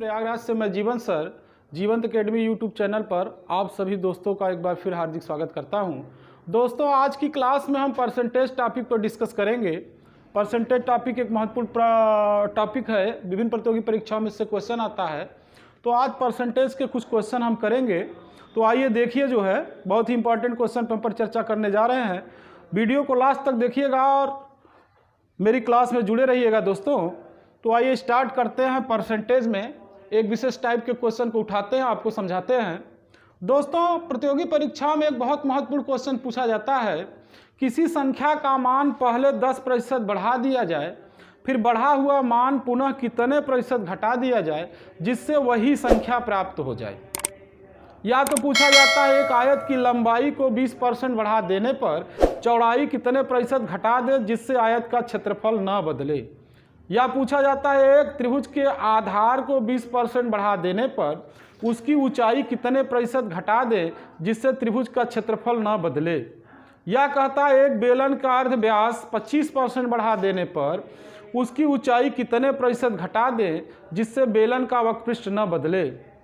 प्रयागराज से मैं जीवन सर जीवंत एकेडमी यूट्यूब चैनल पर आप सभी दोस्तों का एक बार फिर हार्दिक स्वागत करता हूं। दोस्तों, आज की क्लास में हम परसेंटेज टॉपिक पर डिस्कस करेंगे। परसेंटेज टॉपिक एक महत्वपूर्ण टॉपिक है, विभिन्न प्रतियोगी परीक्षाओं में इससे क्वेश्चन आता है। तो आज परसेंटेज के कुछ क्वेश्चन हम करेंगे। तो आइए देखिए, जो है बहुत ही इंपॉर्टेंट क्वेश्चन पर चर्चा करने जा रहे हैं। वीडियो को लास्ट तक देखिएगा और मेरी क्लास में जुड़े रहिएगा दोस्तों। तो आइए स्टार्ट करते हैं। परसेंटेज में एक विशेष टाइप के क्वेश्चन को उठाते हैं, आपको समझाते हैं। दोस्तों, प्रतियोगी परीक्षा में एक बहुत महत्वपूर्ण क्वेश्चन पूछा जाता है, किसी संख्या का मान पहले 10% बढ़ा दिया जाए, फिर बढ़ा हुआ मान पुनः कितने प्रतिशत घटा दिया जाए जिससे वही संख्या प्राप्त हो जाए। या तो पूछा जाता है एक आयत की लंबाई को 20% बढ़ा देने पर चौड़ाई कितने प्रतिशत घटा दे जिससे आयत का क्षेत्रफल न बदले। या पूछा जाता है एक त्रिभुज के आधार को 20% बढ़ा देने पर उसकी ऊंचाई कितने प्रतिशत घटा दे जिससे त्रिभुज का क्षेत्रफल न बदले। या कहता है एक बेलन का अर्ध व्यास 25% बढ़ा देने पर उसकी ऊंचाई कितने प्रतिशत घटा दे जिससे बेलन का वक्रपृष्ठ न बदले।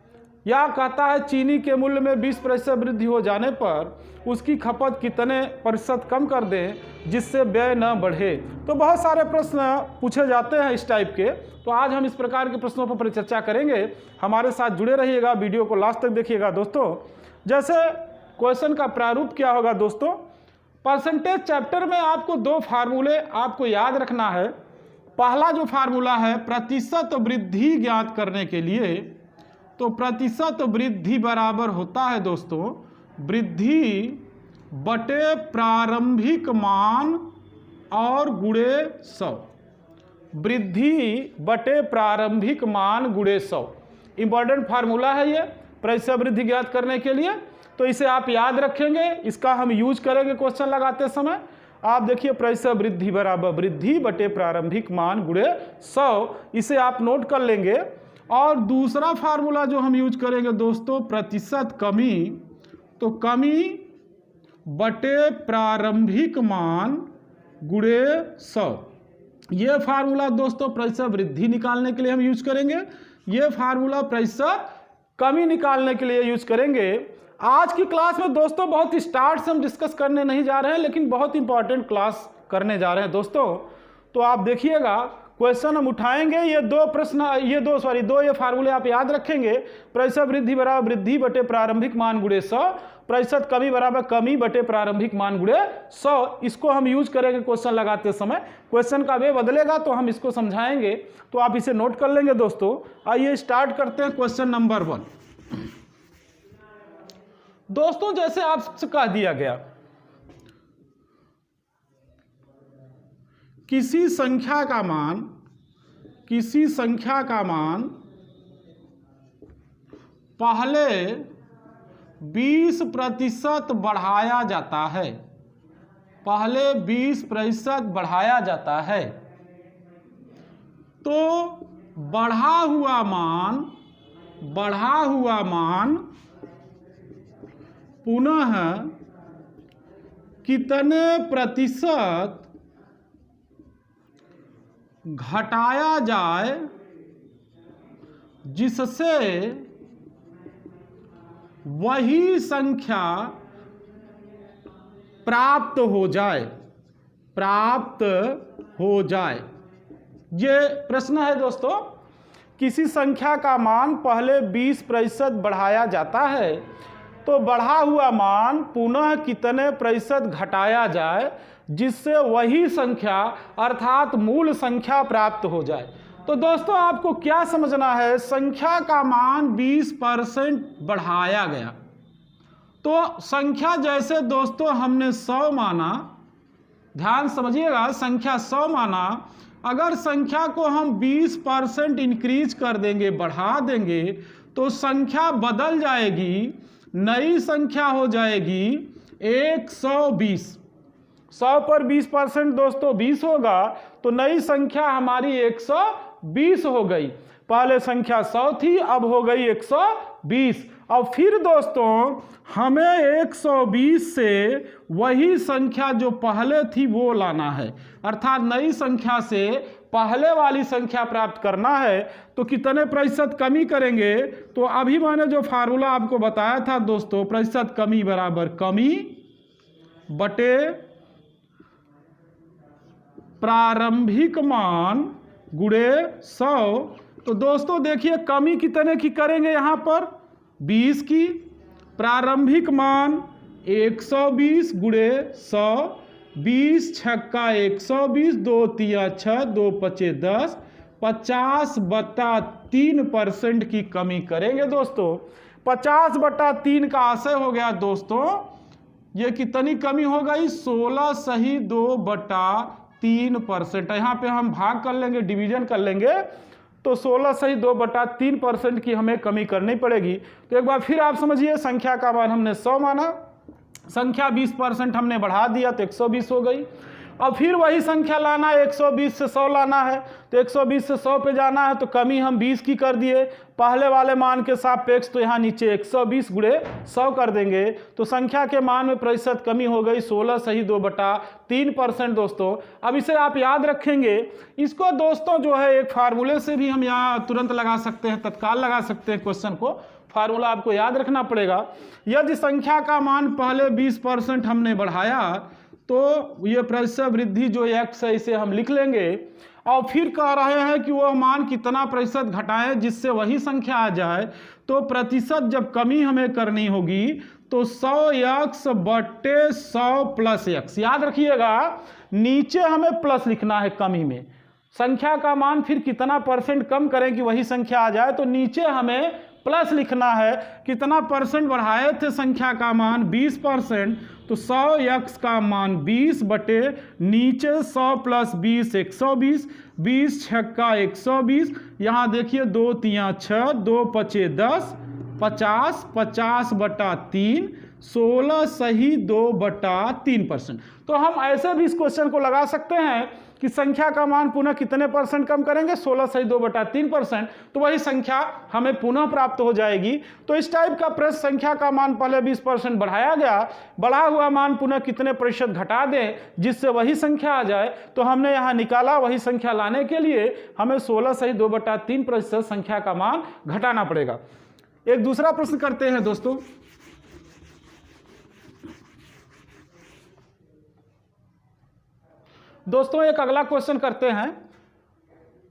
या कहता है चीनी के मूल्य में 20% वृद्धि हो जाने पर उसकी खपत कितने प्रतिशत कम कर दें जिससे व्यय न बढ़े। तो बहुत सारे प्रश्न पूछे जाते हैं इस टाइप के। तो आज हम इस प्रकार के प्रश्नों पर परिचर्चा करेंगे। हमारे साथ जुड़े रहिएगा, वीडियो को लास्ट तक देखिएगा दोस्तों। जैसे क्वेश्चन का प्रारूप क्या होगा दोस्तों, परसेंटेज चैप्टर में आपको दो फार्मूले आपको याद रखना है। पहला जो फार्मूला है प्रतिशत वृद्धि ज्ञात करने के लिए, तो प्रतिशत वृद्धि बराबर होता है दोस्तों वृद्धि बटे प्रारंभिक मान और गुणे 100। वृद्धि बटे प्रारंभिक मान गुणे 100 इंपॉर्टेंट फार्मूला है ये प्रतिशत वृद्धि ज्ञात करने के लिए। तो इसे आप याद रखेंगे, इसका हम यूज करेंगे क्वेश्चन लगाते समय। आप देखिए प्रतिशत वृद्धि बराबर वृद्धि बटे प्रारंभिक मान गुणे 100, इसे आप नोट कर लेंगे। और दूसरा फार्मूला जो हम यूज करेंगे दोस्तों प्रतिशत कमी, तो कमी बटे प्रारंभिक मान गुणे 100। ये फार्मूला दोस्तों प्रतिशत वृद्धि निकालने के लिए हम यूज करेंगे, ये फार्मूला प्रतिशत कमी निकालने के लिए यूज करेंगे। आज की क्लास में दोस्तों बहुत स्टार्ट से हम डिस्कस करने नहीं जा रहे हैं, लेकिन बहुत इंपॉर्टेंट क्लास करने जा रहे हैं दोस्तों। तो आप देखिएगा क्वेश्चन हम उठाएंगे, ये दो प्रश्न, ये फार्मूले आप याद रखेंगे। प्रतिशत वृद्धि बराबर वृद्धि बटे प्रारंभिक मान गुणे 100, प्रतिशत कमी बराबर कमी बटे प्रारंभिक मान गुणे 100। इसको हम यूज करेंगे क्वेश्चन लगाते समय। क्वेश्चन का वे बदलेगा तो हम इसको समझाएंगे, तो आप इसे नोट कर लेंगे दोस्तों। आइए स्टार्ट करते हैं क्वेश्चन नंबर 1। दोस्तों, जैसे आपसे कह दिया गया किसी संख्या का मान पहले 20% बढ़ाया जाता है, पहले 20% बढ़ाया जाता है, तो बढ़ा हुआ मान पुनः कितने प्रतिशत घटाया जाए जिससे वही संख्या प्राप्त हो जाए। ये प्रश्न है दोस्तों, किसी संख्या का मान पहले 20% बढ़ाया जाता है, तो बढ़ा हुआ मान पुनः कितने प्रतिशत घटाया जाए जिससे वही संख्या अर्थात मूल संख्या प्राप्त हो जाए। तो दोस्तों, आपको क्या समझना है, संख्या का मान 20% बढ़ाया गया, तो संख्या जैसे दोस्तों हमने 100 माना, ध्यान समझिएगा, संख्या 100 माना, अगर संख्या को हम 20% इंक्रीज कर देंगे, बढ़ा देंगे, तो संख्या बदल जाएगी, नई संख्या हो जाएगी 120। 100 पर 20% दोस्तों 20 होगा, तो नई संख्या हमारी 120 हो गई। पहले संख्या 100 थी, अब हो गई 120। और फिर दोस्तों हमें 120 से वही संख्या जो पहले थी वो लाना है, अर्थात नई संख्या से पहले वाली संख्या प्राप्त करना है। तो कितने प्रतिशत कमी करेंगे? तो अभी मैंने जो फार्मूला आपको बताया था दोस्तों, प्रतिशत कमी बराबर कमी बटे प्रारंभिक मान गुणे 100। तो दोस्तों देखिए कमी कितने की करेंगे? यहाँ पर 20 की, प्रारंभिक मान 120 गुणे 100, 20 छक्का 120, 2 तिया 6, 2 पचे 10, 50/3% की कमी करेंगे दोस्तों। 50/3 का आशय हो गया दोस्तों, ये कितनी कमी हो गई? 16 सही 2/3%। यहाँ पे हम भाग कर लेंगे, डिवीजन कर लेंगे, तो 16 सही 2/3% की हमें कमी करनी पड़ेगी। तो एक बार फिर आप समझिए, संख्या का मान हमने 100 माना, संख्या 20% हमने बढ़ा दिया तो 120 हो गई। अब फिर वही संख्या लाना है, 120 से 100 लाना है, तो 120 से 100 पे जाना है, तो कमी हम 20 की कर दिए पहले वाले मान के सापेक्ष, तो यहाँ नीचे 120 गुणे 100 कर देंगे, तो संख्या के मान में प्रतिशत कमी हो गई 16 सही 2/3% दोस्तों। अब इसे आप याद रखेंगे, इसको दोस्तों जो है एक फार्मूले से भी हम यहाँ तुरंत लगा सकते हैं, तत्काल लगा सकते हैं क्वेश्चन को। फार्मूला आपको याद रखना पड़ेगा। यदि संख्या का मान पहले 20% हमने बढ़ाया तो ये प्रतिशत वृद्धि जो x है इसे हम लिख लेंगे, और फिर कह रहे हैं कि वह मान कितना प्रतिशत घटाएं जिससे वही संख्या आ जाए। तो प्रतिशत जब कमी हमें करनी होगी तो 100x बटे 100 प्लस x, याद रखिएगा नीचे हमें प्लस लिखना है कमी में। संख्या का मान फिर कितना परसेंट कम करें कि वही संख्या आ जाए, तो नीचे हमें प्लस लिखना है। कितना परसेंट बढ़ाए थे संख्या का मान? 20%, तो 100x का मान 20 बटे नीचे 100 प्लस 20 120, 20 छक्का 120, यहाँ देखिए 2 तिया 6, 2 पचे 10, 50, 50/3, 16 सही 2/3%। तो हम ऐसे भी इस क्वेश्चन को लगा सकते हैं कि संख्या का मान पुनः कितने परसेंट कम करेंगे? 16 सही 2/3%, तो वही संख्या हमें पुनः प्राप्त हो जाएगी। तो इस टाइप का प्रश्न, संख्या का मान पहले 20% बढ़ाया गया, बढ़ा हुआ मान पुनः कितने प्रतिशत घटा दें जिससे वही संख्या आ जाए, तो हमने यहाँ निकाला वही संख्या लाने के लिए हमें 16 सही 2/3% संख्या का मान घटाना पड़ेगा। एक दूसरा प्रश्न करते हैं दोस्तों। दोस्तों एक अगला क्वेश्चन करते हैं,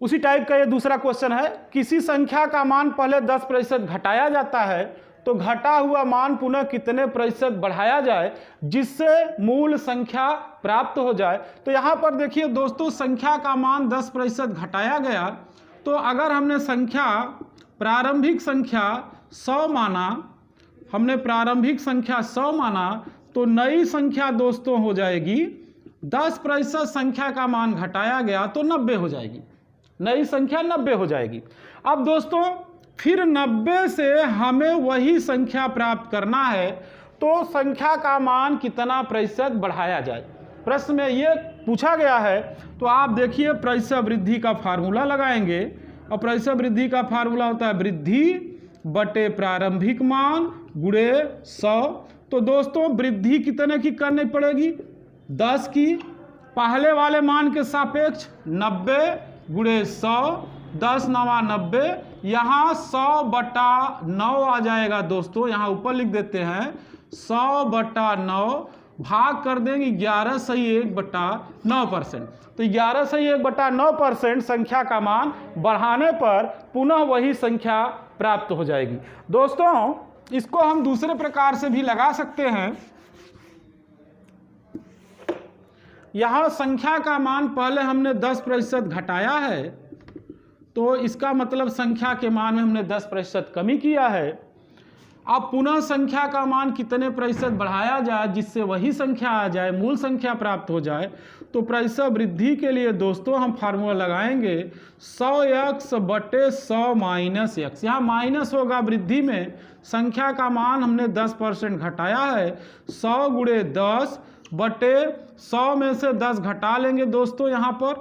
उसी टाइप का ये दूसरा क्वेश्चन है। किसी संख्या का मान पहले 10% घटाया जाता है तो घटा हुआ मान पुनः कितने प्रतिशत बढ़ाया जाए जिससे मूल संख्या प्राप्त हो जाए। तो यहाँ पर देखिए दोस्तों, संख्या का मान 10% घटाया गया, तो अगर हमने संख्या प्रारंभिक संख्या 100 माना, हमने प्रारंभिक संख्या 100 माना, तो नई संख्या दोस्तों हो जाएगी 10% संख्या का मान घटाया गया तो 90 हो जाएगी, नई संख्या 90 हो जाएगी। अब दोस्तों फिर 90 से हमें वही संख्या प्राप्त करना है, तो संख्या का मान कितना प्रतिशत बढ़ाया जाए, प्रश्न में ये पूछा गया है। तो आप देखिए प्रतिशत वृद्धि का फार्मूला लगाएंगे, और प्रतिशत वृद्धि का फार्मूला होता है वृद्धि बटे प्रारंभिक मान गुणे 100। तो दोस्तों वृद्धि कितने की करनी पड़ेगी? 10 की, पहले वाले मान के सापेक्ष 90 गुणे 100, 10 9 90, यहाँ 100/9 आ जाएगा दोस्तों। यहाँ ऊपर लिख देते हैं 100/9, भाग कर देंगे 11 सही 1/9%। तो 11 सही 1/9% संख्या का मान बढ़ाने पर पुनः वही संख्या प्राप्त हो जाएगी। दोस्तों इसको हम दूसरे प्रकार से भी लगा सकते हैं। यहाँ संख्या का मान पहले हमने 10% घटाया है, तो इसका मतलब संख्या के मान में हमने 10% कमी किया है। अब पुनः संख्या का मान कितने प्रतिशत बढ़ाया जाए जिससे वही संख्या आ जाए, मूल संख्या प्राप्त हो जाए। तो प्रतिशत वृद्धि के लिए दोस्तों हम फार्मूला लगाएंगे 100x बटे 100 माइनस x। यहाँ माइनस होगा वृद्धि में, संख्या का मान हमने 10% घटाया है, 100 गुणे 10 बटे 100 में से 10 घटा लेंगे दोस्तों, यहाँ पर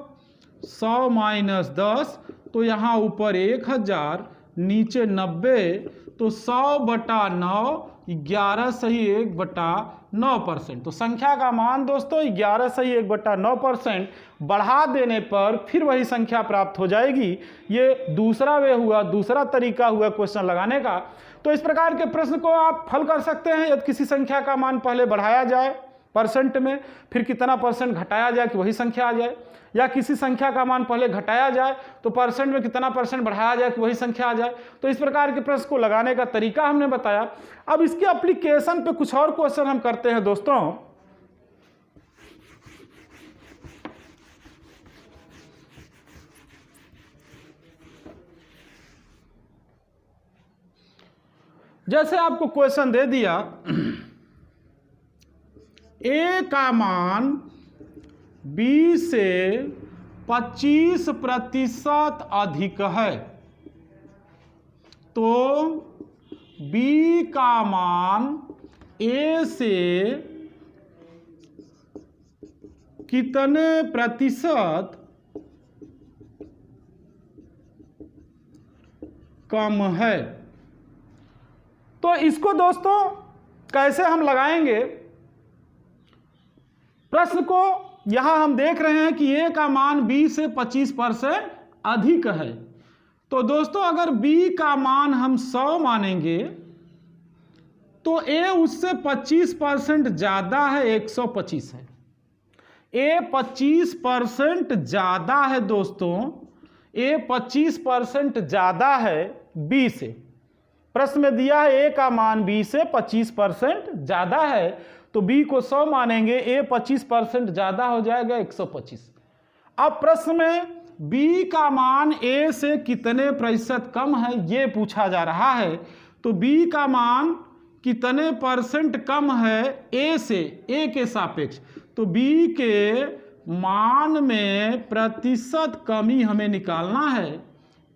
100 माइनस 10, तो यहाँ ऊपर 1000 नीचे 90, तो 100/9, 11 सही 1/9%। तो संख्या का मान दोस्तों 11 सही 1/9% बढ़ा देने पर फिर वही संख्या प्राप्त हो जाएगी। ये दूसरा वे हुआ, दूसरा तरीका हुआ क्वेश्चन लगाने का। तो इस प्रकार के प्रश्न को आप हल कर सकते हैं। यदि किसी संख्या का मान पहले बढ़ाया जाए परसेंट में, फिर कितना परसेंट घटाया जाए कि वही संख्या आ जाए, या किसी संख्या का मान पहले घटाया जाए तो परसेंट में कितना परसेंट बढ़ाया जाए कि वही संख्या आ जाए। तो इस प्रकार के प्रश्न को लगाने का तरीका हमने बताया। अब इसके एप्लीकेशन पे कुछ और क्वेश्चन हम करते हैं दोस्तों। जैसे आपको क्वेश्चन दे दिया ए का मान बी से 25% अधिक है, तो बी का मान ए से कितने प्रतिशत कम है। तो इसको दोस्तों कैसे हम लगाएंगे प्रश्न को। यहां हम देख रहे हैं कि ए का मान बी से 25% अधिक है। तो दोस्तों अगर बी का मान हम 100 मानेंगे तो ए उससे 25% ज्यादा है, 125 है। ए 25% ज्यादा है दोस्तों, ए 25% ज्यादा है बी से। प्रश्न में दिया है ए का मान बी से 25% ज्यादा है, तो बी को 100 मानेंगे, ए 25% ज्यादा हो जाएगा 125। अब प्रश्न में बी का मान ए से कितने प्रतिशत कम है ये पूछा जा रहा है। तो बी का मान कितने परसेंट कम है ए से, ए के सापेक्ष। तो बी के मान में प्रतिशत कमी हमें निकालना है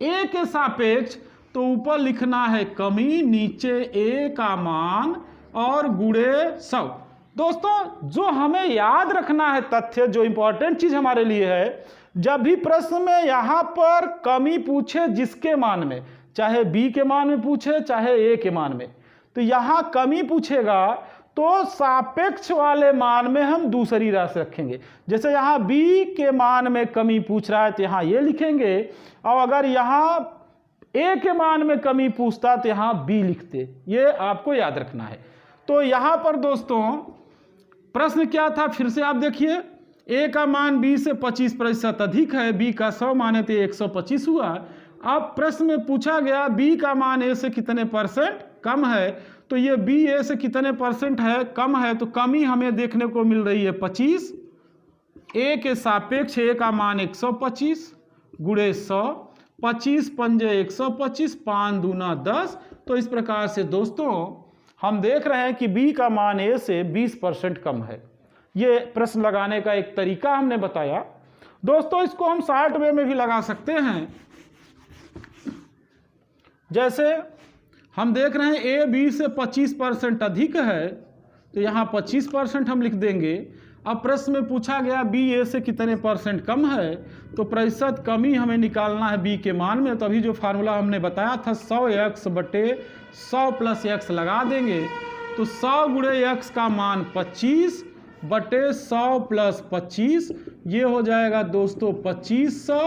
ए के सापेक्ष। तो ऊपर लिखना है कमी, नीचे ए का मान और गुणे 100। दोस्तों जो हमें याद रखना है तथ्य, जो इंपॉर्टेंट चीज हमारे लिए है, जब भी प्रश्न में यहां पर कमी पूछे जिसके मान में, चाहे बी के मान में पूछे चाहे ए के मान में, तो यहां कमी पूछेगा तो सापेक्ष वाले मान में हम दूसरी राशि रखेंगे। जैसे यहां बी के मान में कमी पूछ रहा है तो यहां ये लिखेंगे, और अगर यहां ए के मान में कमी पूछता तो यहां बी लिखते। ये आपको याद रखना है। तो यहां पर दोस्तों प्रश्न क्या था, फिर से आप देखिए, ए का मान बी से 25% अधिक है, बी का 100 माने तो 125 हुआ। अब प्रश्न में पूछा गया बी का मान ए से कितने परसेंट कम है, तो ये बी ए से कितने परसेंट है कम है, तो कमी हमें देखने को मिल रही है 25। ए के सापेक्ष ए का मान 125 गुणे 100, 25 पंजे 125, 5 दूना 10। तो इस प्रकार से दोस्तों हम देख रहे हैं कि बी का मान ए से 20% कम है। ये प्रश्न लगाने का एक तरीका हमने बताया। दोस्तों इसको हम शॉर्ट वे में भी लगा सकते हैं। जैसे हम देख रहे हैं ए बी से 25% अधिक है, तो यहाँ 25% हम लिख देंगे। अब प्रश्न में पूछा गया बी ए से कितने परसेंट कम है, तो प्रतिशत कमी हमें निकालना है बी के मान में। तो अभी जो फार्मूला हमने बताया था 100x बटे 100 प्लस x लगा देंगे, तो 100 गुणे x का मान 25 बटे 100 प्लस 25, ये हो जाएगा दोस्तों 2500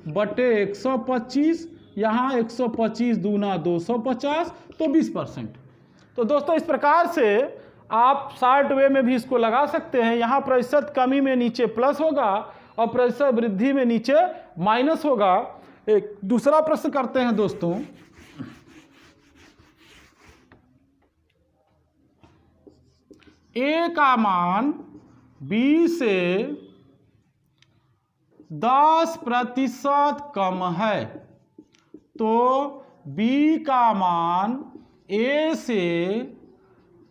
बटे 125, यहाँ 125 दूना 250, तो 20%। तो दोस्तों इस प्रकार से आप शॉर्ट वे में भी इसको लगा सकते हैं। यहाँ प्रतिशत कमी में नीचे प्लस होगा और प्रतिशत वृद्धि में नीचे माइनस होगा। एक दूसरा प्रश्न करते हैं दोस्तों। ए का मान बी से 10% कम है, तो बी का मान ए से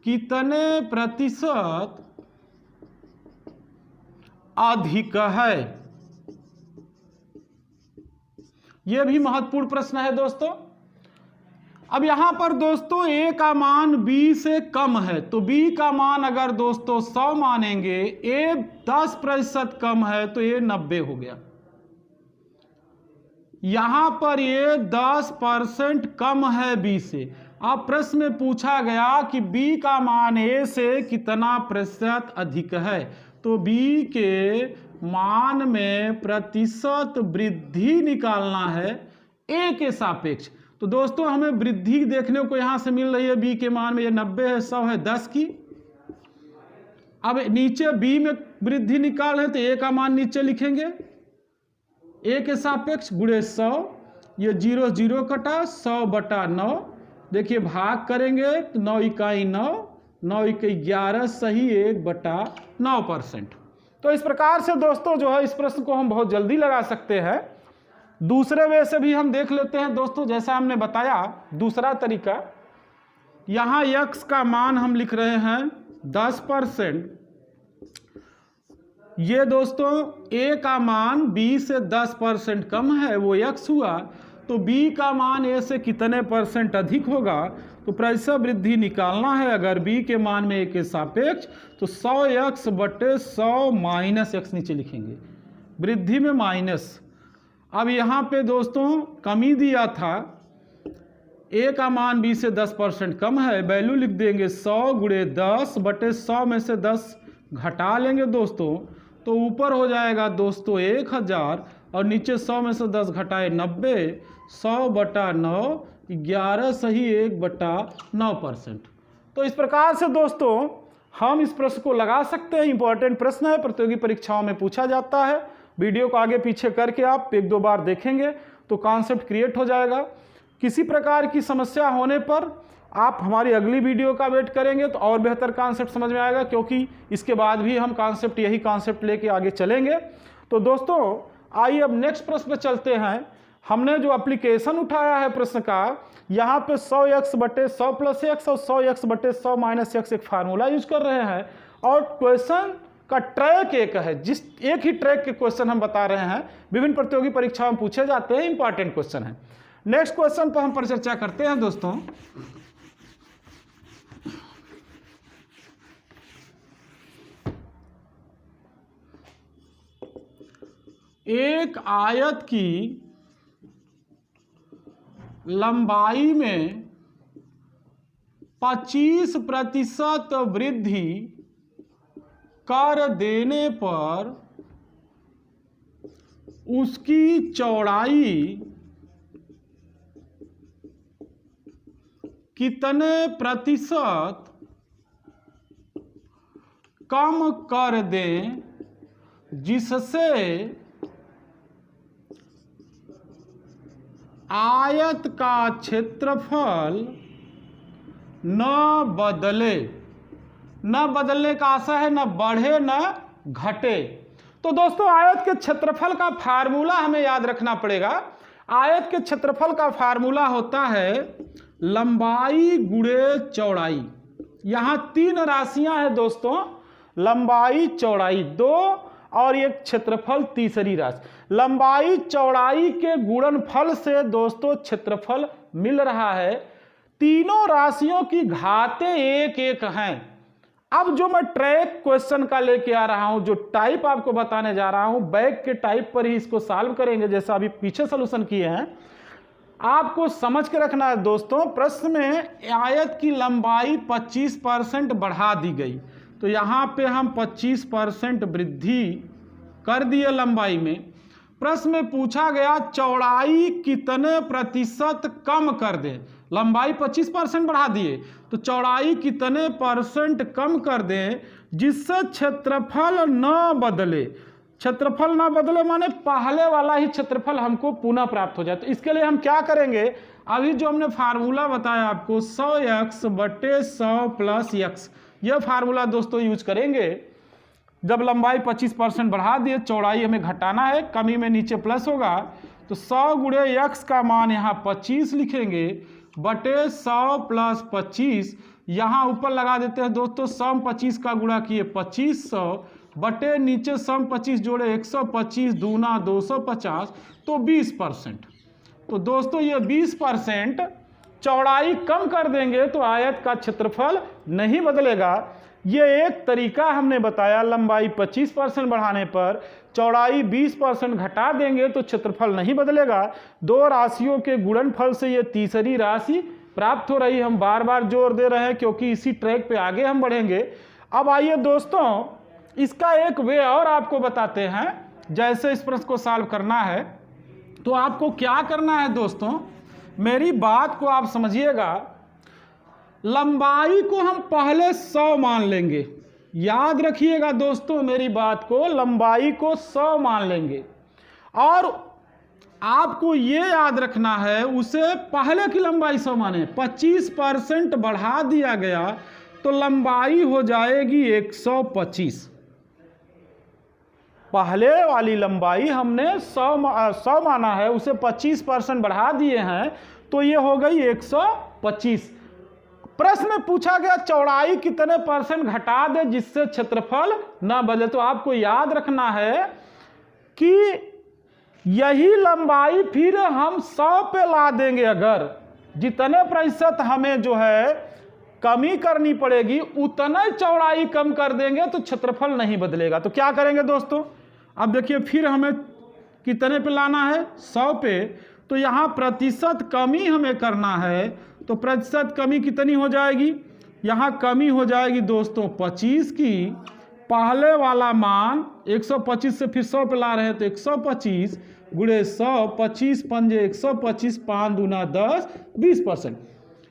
कितने प्रतिशत अधिक है। यह भी महत्वपूर्ण प्रश्न है दोस्तों। अब यहां पर दोस्तों ए का मान बी से कम है, तो बी का मान अगर दोस्तों 100 मानेंगे, ए 10% कम है तो ये 90 हो गया। यहां पर ये 10% कम है बी से, अब प्रश्न में पूछा गया कि b का मान a से कितना प्रतिशत अधिक है, तो b के मान में प्रतिशत वृद्धि निकालना है a के सापेक्ष। तो दोस्तों हमें वृद्धि देखने को यहां से मिल रही है b के मान में, ये 90 है, 100 है, 10 की। अब नीचे b में वृद्धि निकाल है तो a का मान नीचे लिखेंगे, a के सापेक्ष गुणे 100, ये 0 0 कटा, 100/9। देखिए भाग करेंगे तो 9 इकाई 9, 9 इकाई 11, सही 1/9%। तो इस प्रकार से दोस्तों जो है इस प्रश्न को हम बहुत जल्दी लगा सकते हैं। दूसरे वे से भी हम देख लेते हैं दोस्तों, जैसा हमने बताया दूसरा तरीका। यहाँ x का मान हम लिख रहे हैं 10%। ये दोस्तों a का मान b से 10% कम है, वो x हुआ। तो b का मान a से कितने % अधिक होगा, तो प्रतिशत वृद्धि निकालना है। अगर b के मान में a के सापेक्ष तो 100x/100 माइनस x नीचे लिखेंगे, वृद्धि में माइनस। अब यहाँ पे दोस्तों कमी दिया था, a का मान b से 10% कम है, वैल्यू लिख देंगे 100 गुणे 10/100 में से 10 घटा लेंगे दोस्तों, तो ऊपर हो जाएगा दोस्तों 1000 और नीचे 100 में से 10 घटाए 90, 100/9, 11 सही 1/9%। तो इस प्रकार से दोस्तों हम इस प्रश्न को लगा सकते हैं। इंपॉर्टेंट प्रश्न है, प्रतियोगी परीक्षाओं में पूछा जाता है। वीडियो को आगे पीछे करके आप 1-2 बार देखेंगे तो कॉन्सेप्ट क्रिएट हो जाएगा। किसी प्रकार की समस्या होने पर आप हमारी अगली वीडियो का वेट करेंगे तो और बेहतर कॉन्सेप्ट समझ में आएगा, क्योंकि इसके बाद भी हम कॉन्सेप्ट यही कॉन्सेप्ट लेके आगे चलेंगे। तो दोस्तों आइए अब नेक्स्ट प्रश्न पे चलते हैं। हमने जो एप्लीकेशन उठाया है प्रश्न का, यहाँ पे 100x/100 + x और 100x/100 - x एक फार्मूला यूज कर रहे हैं, और क्वेश्चन का ट्रैक एक है, जिस एक ही ट्रैक के क्वेश्चन हम बता रहे हैं, विभिन्न प्रतियोगी परीक्षाओं में पूछे जाते हैं, इंपॉर्टेंट क्वेश्चन है। नेक्स्ट क्वेश्चन पर हम परिचर्चा करते हैं दोस्तों। एक आयत की लंबाई में 25% वृद्धि कर देने पर उसकी चौड़ाई कितने प्रतिशत कम कर दें जिससे आयत का क्षेत्रफल न बदले। न बदलने का आशा है, न बढ़े न घटे। तो दोस्तों आयत के क्षेत्रफल का फार्मूला हमें याद रखना पड़ेगा। आयत के क्षेत्रफल का फार्मूला होता है लंबाई गुणे चौड़ाई। यहाँ 3 राशियां हैं दोस्तों, लंबाई चौड़ाई 2 और एक क्षेत्रफल तीसरी राशि। लंबाई चौड़ाई के गुणनफल से दोस्तों क्षेत्रफल मिल रहा है। तीनों राशियों की घातें 1-1 हैं। अब जो मैं ट्रैक क्वेश्चन का लेके आ रहा हूं, जो टाइप आपको बताने जा रहा हूं, बैक के टाइप पर ही इसको सॉल्व करेंगे, जैसा अभी पीछे सॉल्यूशन किए हैं। आपको समझ के रखना है दोस्तों, प्रश्न में आयत की लंबाई 25% बढ़ा दी गई, तो यहाँ पे हम 25% वृद्धि कर दिए लंबाई में। प्रश्न में पूछा गया चौड़ाई कितने प्रतिशत कम कर दें। लंबाई 25% बढ़ा दिए, तो चौड़ाई कितने % कम कर दें जिससे क्षेत्रफल न बदले। क्षेत्रफल ना बदले माने पहले वाला ही क्षेत्रफल हमको पुनः प्राप्त हो जाए। तो इसके लिए हम क्या करेंगे, अभी जो हमने फार्मूला बताया आपको 100x/100 + x, यह फार्मूला दोस्तों यूज करेंगे। जब लंबाई 25% बढ़ा दिए, चौड़ाई हमें घटाना है, कमी में नीचे प्लस होगा, तो 100 गुणे x का मान यहाँ 25 लिखेंगे, बटे 100 + 25, यहाँ ऊपर लगा देते हैं दोस्तों, 100 में 25 का गुणा किए 2500, बटे नीचे 100 में 25 जोड़े 125, दूना 250, तो 20%। तो दोस्तों ये 20% चौड़ाई कम कर देंगे तो आयत का क्षेत्रफल नहीं बदलेगा। ये एक तरीका हमने बताया, लंबाई 25% बढ़ाने पर चौड़ाई 20% घटा देंगे तो क्षेत्रफल नहीं बदलेगा। 2 राशियों के गुणनफल से ये तीसरी राशि प्राप्त हो रही है। हम बार बार जोर दे रहे हैं क्योंकि इसी ट्रैक पे आगे हम बढ़ेंगे। अब आइए दोस्तों, इसका एक वे और आपको बताते हैं। जैसे इस प्रश्न को सॉल्व करना है तो आपको क्या करना है दोस्तों, मेरी बात को आप समझिएगा। लंबाई को हम पहले 100 मान लेंगे। याद रखिएगा दोस्तों मेरी बात को, लंबाई को 100 मान लेंगे और आपको ये याद रखना है उसे पहले की लंबाई 100 माने। 25% बढ़ा दिया गया तो लंबाई हो जाएगी 125। पहले वाली लंबाई हमने 100 माना है, उसे 25% बढ़ा दिए हैं तो ये हो गई 125। प्रश्न में पूछा गया चौड़ाई कितने % घटा दे जिससे क्षेत्रफल न बदले। तो आपको याद रखना है कि यही लंबाई फिर हम 100 पे ला देंगे। अगर जितने प्रतिशत हमें जो है कमी करनी पड़ेगी उतना चौड़ाई कम कर देंगे तो क्षेत्रफल नहीं बदलेगा। तो क्या करेंगे दोस्तों, अब देखिए फिर हमें कितने पे लाना है, 100 पे। तो यहाँ प्रतिशत कमी हमें करना है तो प्रतिशत कमी कितनी हो जाएगी, यहाँ कमी हो जाएगी दोस्तों 25 की। पहले वाला मान 125 से फिर 100 पे ला रहे हैं तो 125 गुणे 100, 25 पंजे 125, 5 दूना 10, 20%।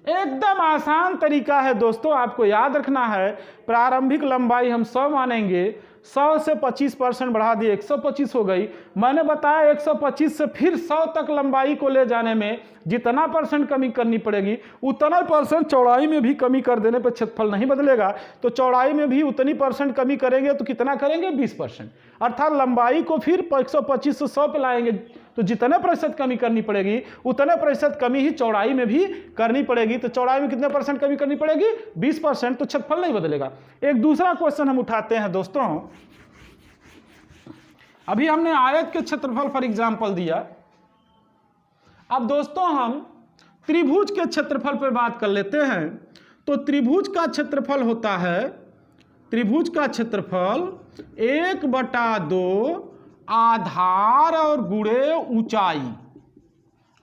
एकदम आसान तरीका है दोस्तों, आपको याद रखना है। प्रारंभिक लंबाई हम 100 मानेंगे, 100 से 25% बढ़ा दिए 125 हो गई। मैंने बताया 125 से फिर 100 तक लंबाई को ले जाने में जितना % कमी करनी पड़ेगी उतना % चौड़ाई में भी कमी कर देने पर क्षेत्रफल नहीं बदलेगा। तो चौड़ाई में भी उतनी % कमी करेंगे तो कितना करेंगे, 20%। अर्थात लंबाई को फिर 125 से 100 पे लाएंगे तो जितने % कमी करनी पड़ेगी उतने % कमी ही चौड़ाई में भी करनी पड़ेगी। तो चौड़ाई में कितने % कमी करनी पड़ेगी, 20%। तो क्षेत्रफल नहीं बदलेगा। एक दूसरा क्वेश्चन हम उठाते हैं दोस्तों। अभी हमने आयत के क्षेत्रफल फॉर एग्जांपल दिया। अब दोस्तों हम त्रिभुज के क्षेत्रफल पर बात कर लेते हैं। तो त्रिभुज का क्षेत्रफल होता है, त्रिभुज का क्षेत्रफल 1/2 आधार और गुणे ऊंचाई,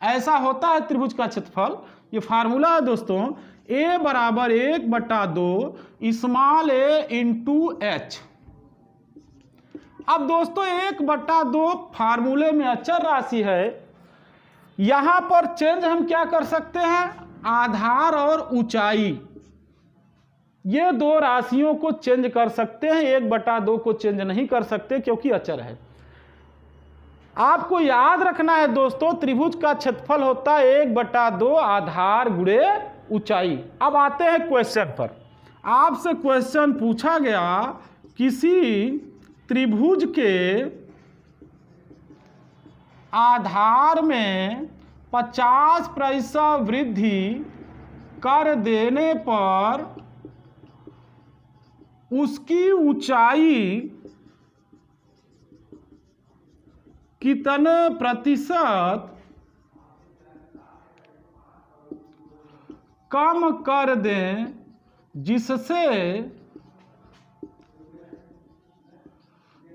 ऐसा होता है त्रिभुज का क्षेत्रफल। ये फार्मूला है दोस्तों, a बराबर 1/2 स्मॉल a इंटू एच। अब दोस्तों 1/2 फार्मूले में अचर राशि है। यहां पर चेंज हम क्या कर सकते हैं, आधार और ऊंचाई, ये दो राशियों को चेंज कर सकते हैं। 1/2 को चेंज नहीं कर सकते क्योंकि अचर है। आपको याद रखना है दोस्तों त्रिभुज का क्षेत्रफल होता है 1/2 आधार गुणे ऊंचाई। अब आते हैं क्वेश्चन पर। आपसे क्वेश्चन पूछा गया किसी त्रिभुज के आधार में 50% वृद्धि कर देने पर उसकी ऊंचाई कितने % कम कर दें जिससे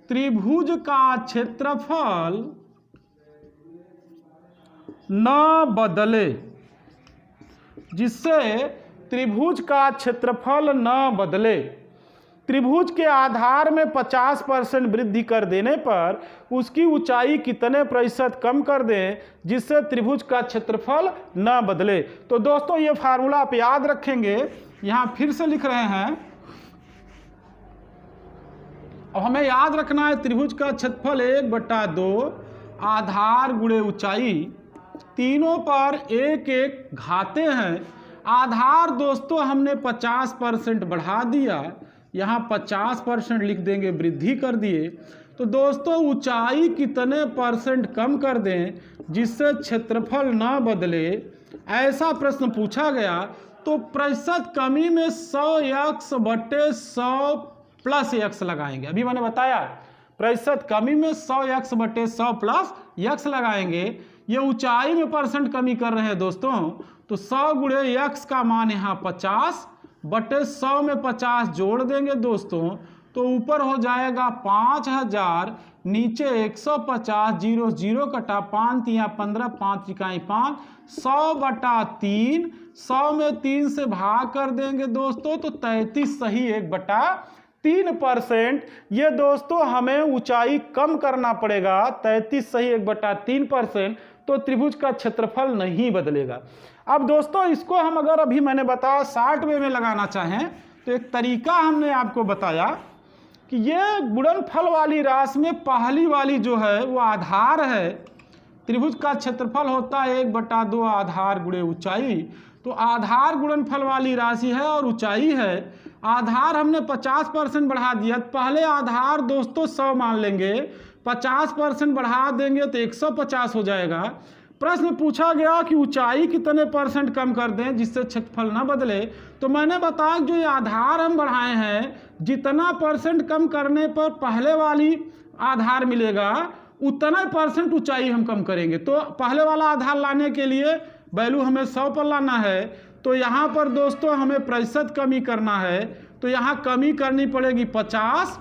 त्रिभुज का क्षेत्रफल न बदले, जिससे त्रिभुज का क्षेत्रफल न बदले। त्रिभुज के आधार में 50% वृद्धि कर देने पर उसकी ऊंचाई कितने % कम कर दें जिससे त्रिभुज का क्षेत्रफल न बदले। तो दोस्तों ये फार्मूला आप याद रखेंगे, यहां फिर से लिख रहे हैं। अब हमें याद रखना है त्रिभुज का क्षेत्रफल 1/2 आधार गुणे ऊंचाई, तीनों पर 1 घाते हैं। आधार दोस्तों हमने 50% बढ़ा दिया, यहाँ 50% लिख देंगे, वृद्धि कर दिए। तो दोस्तों ऊंचाई कितने % कम कर दें जिससे क्षेत्रफल न बदले, ऐसा प्रश्न पूछा गया। तो प्रतिशत कमी में 100x/100 प्लस x लगाएंगे। अभी मैंने बताया प्रतिशत कमी में 100x/100 प्लस x लगाएंगे। ये ऊंचाई में % कमी कर रहे हैं दोस्तों। तो 100 गुणे x का मान यहाँ 50/100 में 50 जोड़ देंगे दोस्तों, तो ऊपर हो जाएगा 5000 नीचे 150, 0 0 कटा, 5 तिया 15, 5 इकाई 5, 100/3, 100 में 3 से भाग कर देंगे दोस्तों तो 33 सही 1/3%। ये दोस्तों हमें ऊंचाई कम करना पड़ेगा, 33 सही 1/3%, तो त्रिभुज का क्षेत्रफल नहीं बदलेगा। अब दोस्तों इसको हम अगर अभी मैंने बताया 60 वे में लगाना चाहें तो एक तरीका हमने आपको बताया कि ये गुणनफल वाली राशि में पहली वाली जो है वो आधार है। त्रिभुज का क्षेत्रफल होता है 1/2 आधार गुणे ऊंचाई। तो आधार गुणनफल वाली राशि है और ऊंचाई है। आधार हमने 50% बढ़ा दिया, पहले आधार दोस्तों 100 मान लेंगे, 50% बढ़ा देंगे तो 150 हो जाएगा। प्रश्न पूछा गया कि ऊंचाई कितने % कम कर दें जिससे क्षेत्रफल न बदले, तो मैंने बताया जो ये आधार हम बढ़ाए हैं जितना % कम करने पर पहले वाली आधार मिलेगा उतना % ऊंचाई हम कम करेंगे। तो पहले वाला आधार लाने के लिए वैल्यू हमें 100 पर लाना है, तो यहाँ पर दोस्तों हमें प्रतिशत कमी करना है, तो यहाँ कमी करनी पड़ेगी 50,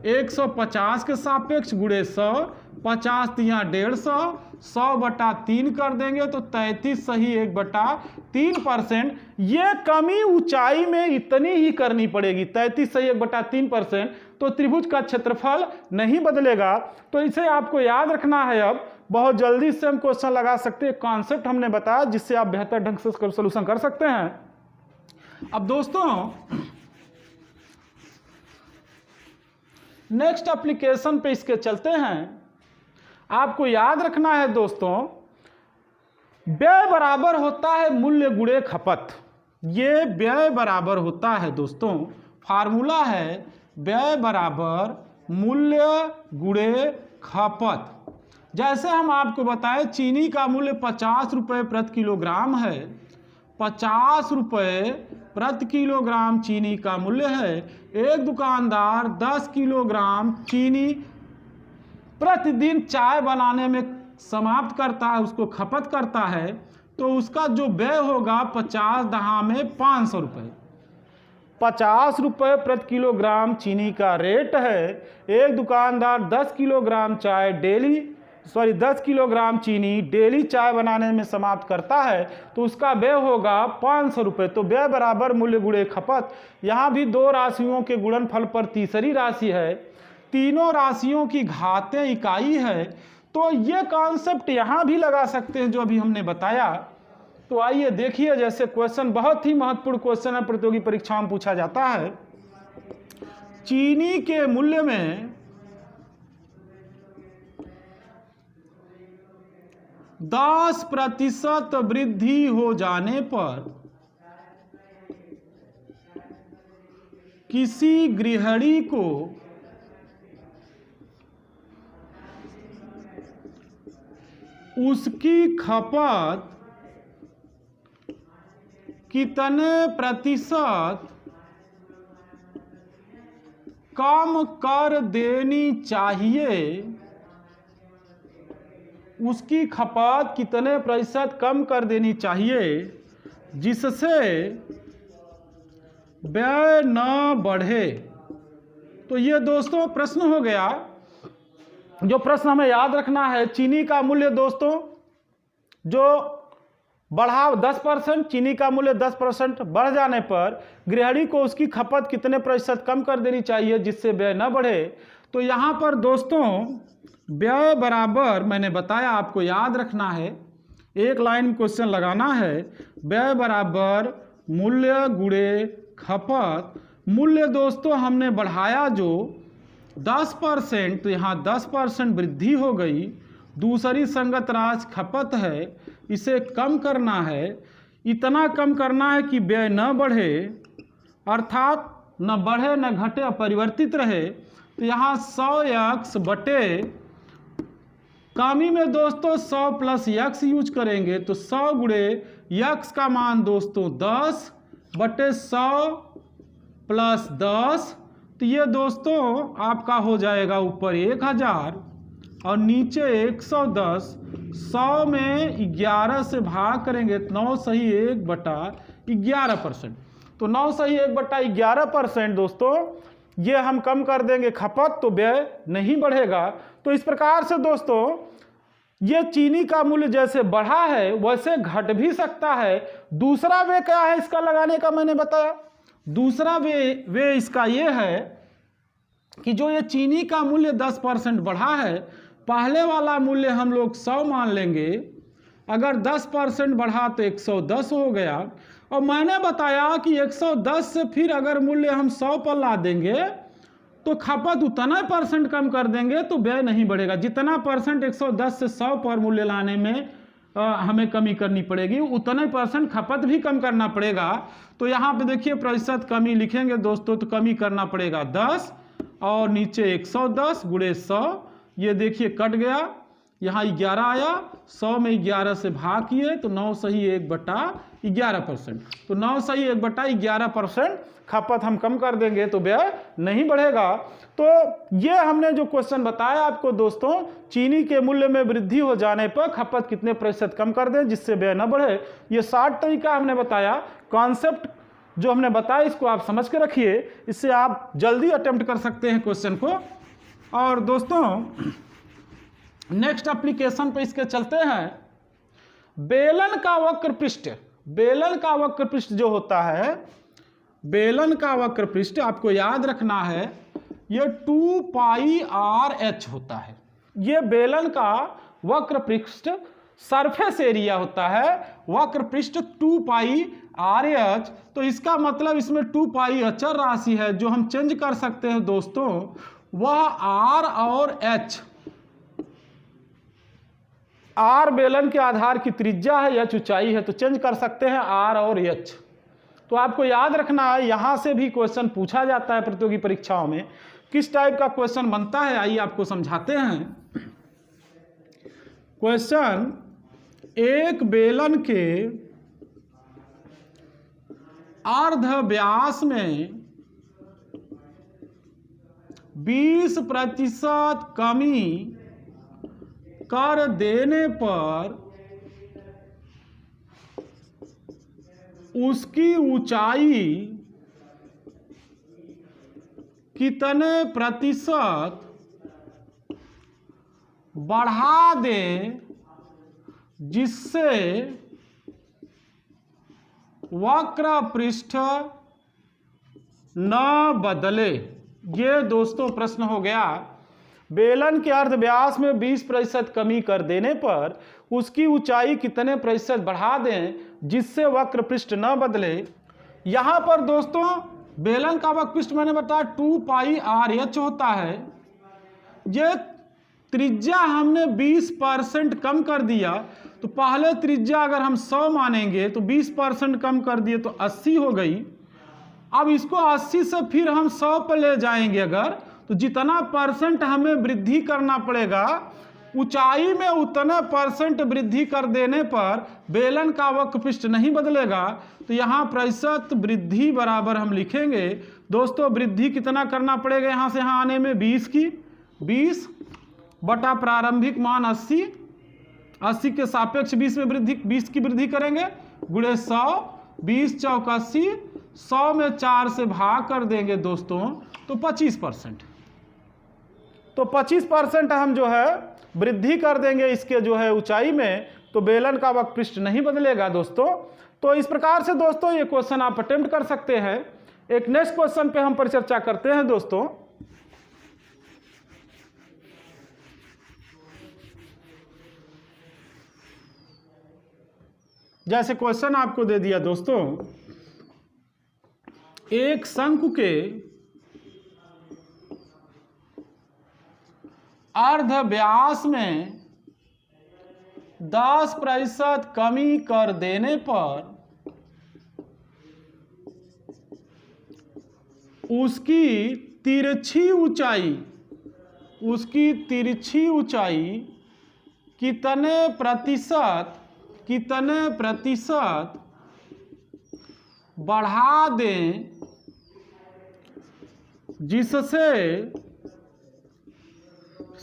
150 के सापेक्ष गुणे 100, 50 तिया 150, 100/3 कर देंगे तो 33 सही 1/3%। ये कमी ऊंचाई में इतनी ही करनी पड़ेगी, 33 सही 1/3%, तो त्रिभुज का क्षेत्रफल नहीं बदलेगा। तो इसे आपको याद रखना है। अब बहुत जल्दी से हम क्वेश्चन लगा सकते हैं, कॉन्सेप्ट हमने बताया जिससे आप बेहतर ढंग से सोल्यूशन कर सकते हैं। अब दोस्तों नेक्स्ट एप्लीकेशन पे इसके चलते हैं। आपको याद रखना है दोस्तों, व्यय बराबर होता है मूल्य गुणे खपत। ये व्यय बराबर होता है दोस्तों, फार्मूला है व्यय बराबर मूल्य गुणे खपत। जैसे हम आपको बताएं चीनी का मूल्य 50 रुपये प्रति किलोग्राम है, 50 रुपये प्रति किलोग्राम चीनी का मूल्य है। एक दुकानदार 10 किलोग्राम चीनी प्रतिदिन चाय बनाने में समाप्त करता है, उसको खपत करता है, तो उसका जो व्यय होगा 50 दहा में 500 रुपये। 50 रुपये प्रति किलोग्राम चीनी का रेट है। एक दुकानदार 10 किलोग्राम चीनी डेली चाय बनाने में समाप्त करता है, तो उसका व्यय होगा 500 रुपये। तो व्यय बराबर मूल्य गुणे खपत। यहाँ भी दो राशियों के गुणनफल पर तीसरी राशि है, तीनों राशियों की घातें इकाई है। तो ये कॉन्सेप्ट यहाँ भी लगा सकते हैं जो अभी हमने बताया। तो आइए देखिए, जैसे क्वेश्चन बहुत ही महत्वपूर्ण क्वेश्चन है, प्रतियोगी परीक्षाओं में पूछा जाता है। चीनी के मूल्य में 10% वृद्धि हो जाने पर किसी गृहिणी को उसकी खपत कितने % कम कर देनी चाहिए, उसकी खपत कितने % कम कर देनी चाहिए जिससे व्यय न बढ़े। तो ये दोस्तों प्रश्न हो गया। जो प्रश्न हमें याद रखना है, चीनी का मूल्य दोस्तों जो बढ़ा 10%, चीनी का मूल्य 10% बढ़ जाने पर गृहिणी को उसकी खपत कितने % कम कर देनी चाहिए जिससे व्यय न बढ़े। तो यहाँ पर दोस्तों व्यय बराबर मैंने बताया, आपको याद रखना है, एक लाइन में क्वेश्चन लगाना है। व्यय बराबर मूल्य गुणे खपत। मूल्य दोस्तों हमने बढ़ाया जो 10%, तो यहाँ 10% वृद्धि हो गई। दूसरी संगत राशि खपत है, इसे कम करना है। इतना कम करना है कि व्यय न बढ़े, अर्थात न बढ़े न घटे, अपरिवर्तित रहे। तो यहाँ 100x बटे, कमी में दोस्तों 100 + x यूज करेंगे, तो 100 गुणे x का मान दोस्तों 10 बटे 100 + 10। तो ये दोस्तों आपका हो जाएगा ऊपर 1000 और नीचे 110। 100 में 11 से भाग करेंगे, 9 सही 1/11%। तो 9 सही 1/11% दोस्तों ये हम कम कर देंगे खपत तो व्यय नहीं बढ़ेगा। तो इस प्रकार से दोस्तों ये चीनी का मूल्य जैसे बढ़ा है वैसे घट भी सकता है। दूसरा वे क्या है इसका लगाने का मैंने बताया, दूसरा वे इसका ये है कि जो ये चीनी का मूल्य 10% बढ़ा है, पहले वाला मूल्य हम लोग 100 मान लेंगे, अगर 10% बढ़ा तो 110 हो गया। और मैंने बताया कि 110 से फिर अगर मूल्य हम 100 पर ला देंगे तो खपत उतना % कम कर देंगे तो व्यय नहीं बढ़ेगा। जितना % 110 से 100 पर मूल्य लाने में हमें कमी करनी पड़ेगी, उतना % खपत भी कम करना पड़ेगा। तो यहाँ पे देखिए प्रतिशत कमी लिखेंगे दोस्तों, तो कमी करना पड़ेगा 10 और नीचे 110 गुणे 100, ये देखिए कट गया, यहाँ 11 आया, 100 में 11 से भाग किए तो 9 सही 1/11%। तो 9 सही 1/11% खपत हम कम कर देंगे तो व्यय नहीं बढ़ेगा। तो ये हमने जो क्वेश्चन बताया आपको दोस्तों, चीनी के मूल्य में वृद्धि हो जाने पर खपत कितने % कम कर दें जिससे व्यय न बढ़े, ये 60 तरीका हमने बताया। कॉन्सेप्ट जो हमने बताया इसको आप समझ के रखिए, इससे आप जल्दी अटेम्प्ट कर सकते हैं क्वेश्चन को। और दोस्तों नेक्स्ट एप्लीकेशन पे इसके चलते हैं। बेलन का वक्र पृष्ठ, बेलन का वक्र पृष्ठ जो होता है, बेलन का वक्र पृष्ठ आपको याद रखना है ये 2πr/h होता है। ये बेलन का वक्र पृष्ठ सरफेस एरिया होता है, वक्र पृष्ठ 2πr/h। तो इसका मतलब इसमें 2π अचर राशि है जो हम चेंज कर सकते हैं दोस्तों, वह r और h। r बेलन के आधार की त्रिज्या है, h ऊंचाई है, तो चेंज कर सकते हैं r और h। तो आपको याद रखना है, यहां से भी क्वेश्चन पूछा जाता है प्रतियोगी परीक्षाओं में। किस टाइप का क्वेश्चन बनता है आइए आपको समझाते हैं। क्वेश्चन, एक बेलन के अर्ध व्यास में 20% कमी कर देने पर उसकी ऊंचाई कितने % बढ़ा दें जिससे वक्र पृष्ठ न बदले। ये दोस्तों प्रश्न हो गया, बेलन के अर्धव्यास में 20% कमी कर देने पर उसकी ऊंचाई कितने % बढ़ा दें जिससे वक्र पृष्ठ न बदले। यहां पर दोस्तों बेलन का वक्र पृष्ठ मैंने बताया 2πr/h होता है। ये त्रिज्या हमने 20% कम कर दिया, तो पहले त्रिज्या अगर हम 100 मानेंगे तो 20% कम कर दिए तो 80 हो गई। अब इसको 80 से फिर हम 100 पर ले जाएंगे अगर, तो जितना % हमें वृद्धि करना पड़ेगा, ऊंचाई में उतना % वृद्धि कर देने पर बेलन का वक्र पृष्ठ नहीं बदलेगा। तो यहाँ प्रतिशत वृद्धि बराबर हम लिखेंगे दोस्तों, वृद्धि कितना करना पड़ेगा यहाँ से यहाँ आने में 20 की, 20 बटा प्रारंभिक मान 80, 80 के सापेक्ष 20 में वृद्धि, 20 की वृद्धि करेंगे गुणे 100, 20 चौक 80, 100 में 4 से भाग कर देंगे दोस्तों तो 25%। तो 25% हम जो है वृद्धि कर देंगे इसके जो है ऊंचाई में, तो बेलन का वक्र पृष्ठ नहीं बदलेगा दोस्तों। तो इस प्रकार से दोस्तों ये क्वेश्चन आप अटेम्प्ट कर सकते हैं। एक नेक्स्ट क्वेश्चन पे हम परिचर्चा करते हैं दोस्तों। जैसे क्वेश्चन आपको दे दिया दोस्तों, एक शंकु के अर्ध व्यास में 10% कमी कर देने पर उसकी तिरछी ऊंचाई कितने प्रतिशत बढ़ा दें जिससे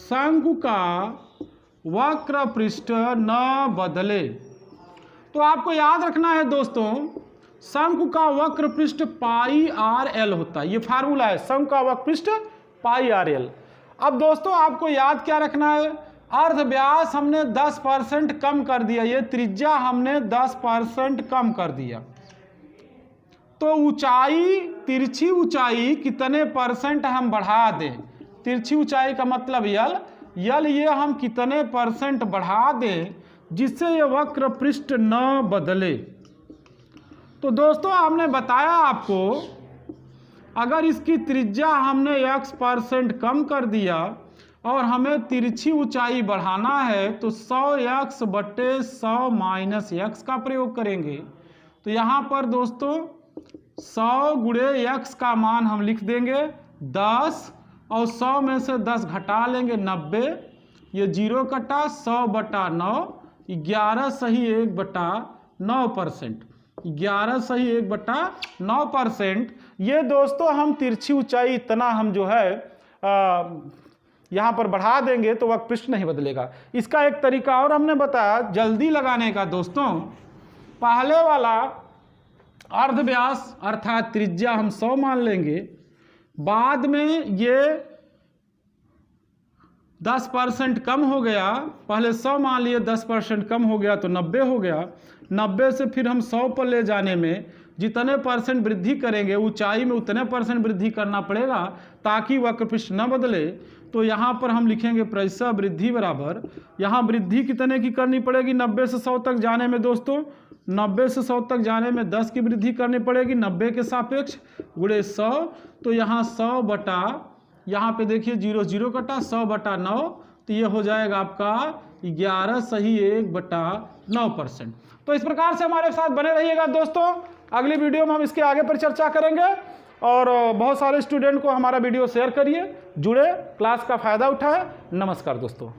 शंकु का वक्र पृष्ठ न बदले। तो आपको याद रखना है दोस्तों, शंकु का वक्र पृष्ठ पाई आर एल होता है। ये फार्मूला है, शंकु का वक्र पृष्ठ पाई आर एल। अब दोस्तों आपको याद क्या रखना है, अर्ध व्यास हमने 10% कम कर दिया, ये त्रिज्या हमने 10% कम कर दिया, तो ऊंचाई, तिरछी ऊंचाई कितने परसेंट हम बढ़ा दें। तिरछी ऊंचाई का मतलब यल ये हम कितने परसेंट बढ़ा दें जिससे ये वक्र पृष्ठ न बदले। तो दोस्तों हमने बताया आपको, अगर इसकी त्रिज्या हमने x% कम कर दिया और हमें तिरछी ऊंचाई बढ़ाना है तो 100x बटे 100 माइनस x का प्रयोग करेंगे। तो यहाँ पर दोस्तों 100 गुणे x का मान हम लिख देंगे 10 और 100 में से 10 घटा लेंगे 90, ये 0 कटा 100 बटा 9, 11 सही 1 बटा 9%, 11 सही 1 बटा 9%। ये दोस्तों हम तिरछी ऊंचाई इतना हम जो है यहाँ पर बढ़ा देंगे तो वक्र पृष्ठ नहीं बदलेगा। इसका एक तरीका और हमने बताया जल्दी लगाने का दोस्तों, पहले वाला अर्धव्यास अर्थात त्रिज्या हम 100 मान लेंगे, बाद में ये 10% कम हो गया, पहले 100 मान लिए 10% कम हो गया तो 90 हो गया, 90 से फिर हम 100 पर ले जाने में जितने परसेंट वृद्धि करेंगे ऊंचाई में उतने परसेंट वृद्धि करना पड़ेगा ताकि वक्र पृष्ठ न बदले। तो यहाँ पर हम लिखेंगे प्रायः वृद्धि बराबर, यहाँ वृद्धि कितने की करनी पड़ेगी 90 से 100 तक जाने में दोस्तों, 90 से 100 तक जाने में 10 की वृद्धि करनी पड़ेगी 90 के सापेक्ष गुणे 100, तो यहाँ 100 बटा, यहाँ पे देखिए 0 0 कटा 100 बटा 9, तो ये हो जाएगा आपका 11 सही 1 बटा 9%। तो इस प्रकार से हमारे साथ बने रहिएगा दोस्तों, अगली वीडियो में हम इसके आगे पर चर्चा करेंगे और बहुत सारे स्टूडेंट को हमारा वीडियो शेयर करिए, जुड़े, क्लास का फ़ायदा उठाए। नमस्कार दोस्तों।